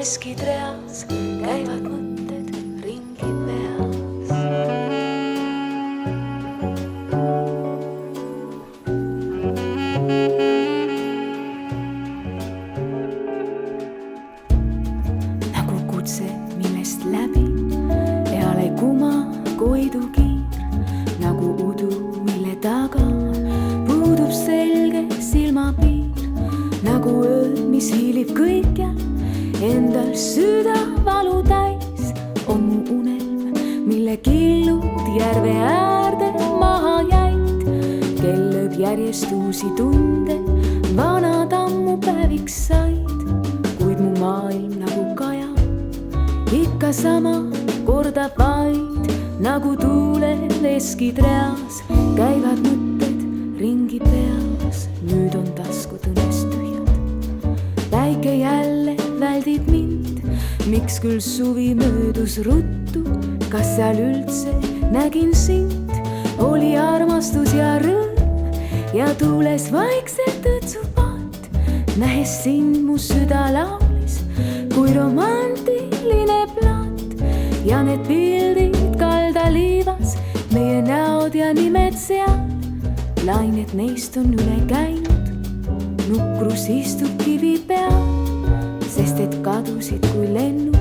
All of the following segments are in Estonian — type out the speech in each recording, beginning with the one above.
veskid reas, käivad mõtted ringi peas. Nagu kutse, millest läbi eale kuma koidu kiir, nagu udu, mille taga puudub selge silmapiir, nagu öö, mis hiilib kõikjal, endal süda valu täis, on mu unelm, mille killud järve äärde maha jäid. Kell lööb järjest uusi tunde, vanad ammu päeviks said, kuid mu maailm nagu kaja ikka sama kordab vaid, nagu tuuleveskid reas, käivad mõtted ringi peas. Nüüd on taskud õnnest tühjad, päike jälle väldib mind, miks küll suvi möödus ruttu, kas seal üldse nägin sind, oli armastus ja rõõm ja tuules vaikselt õõtsupaat, nähes sind mu süda laulis, kui romantiline plaat ja need pildid kaldaliivas, meie näod ja nimed seal, lained neist on üle käinud, nukrus istub kivi peal, sest et kadusid kui lennul,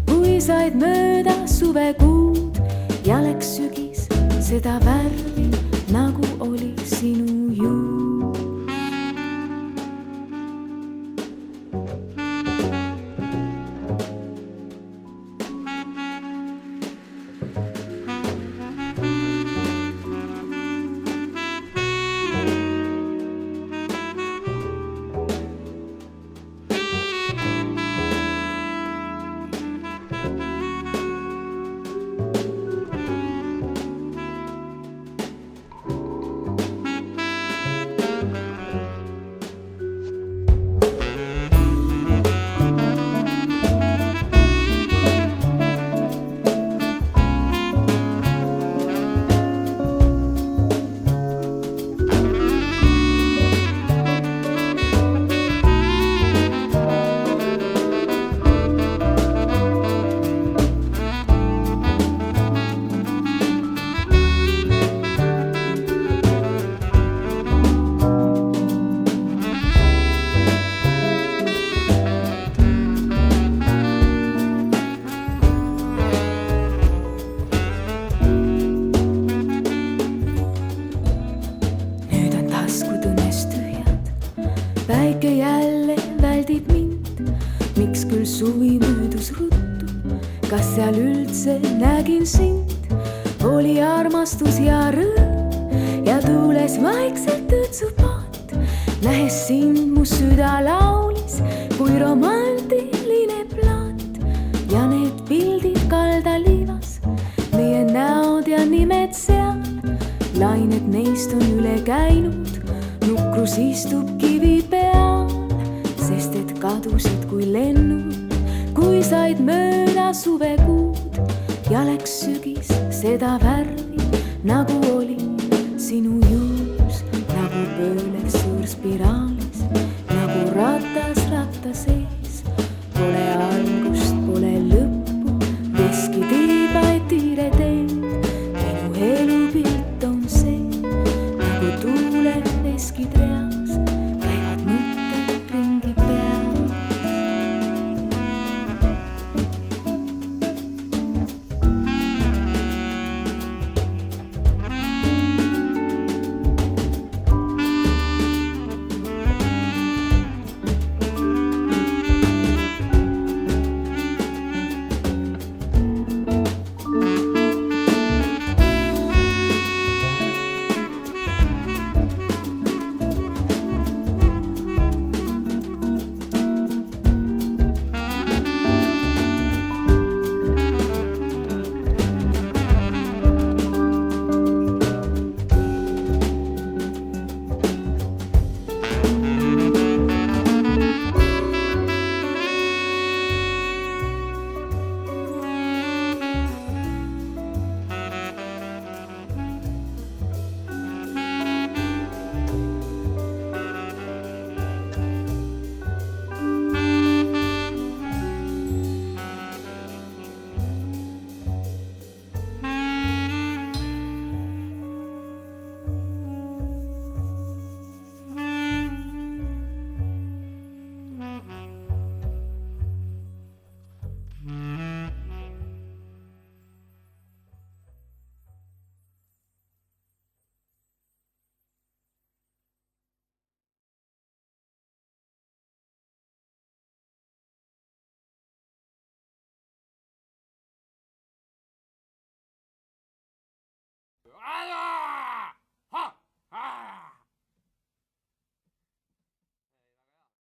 kui said mööda suvekuud ja läks sügis seda värvi, nagu oli sinu juud. Päike jälle väldib mind, miks küll suvi möödus ruttu, kas seal üldse nägin sind, oli armastus ja rõõm ja tuules vaikselt õõtsupaat, nähes sind mu süda laulis, kui romantiline plaat ja need pildid kaldaliivas, meie näod ja nimed seal, lained neist on üle käinud, nukrus istub kivi peal, sest et kadusid kui lennul, kui said mööda suvekuud ja läks sügis seda värvi, nagu oli sinu juus, nagu pöölev suur spiraalis, nagu ratas ratta sees, pole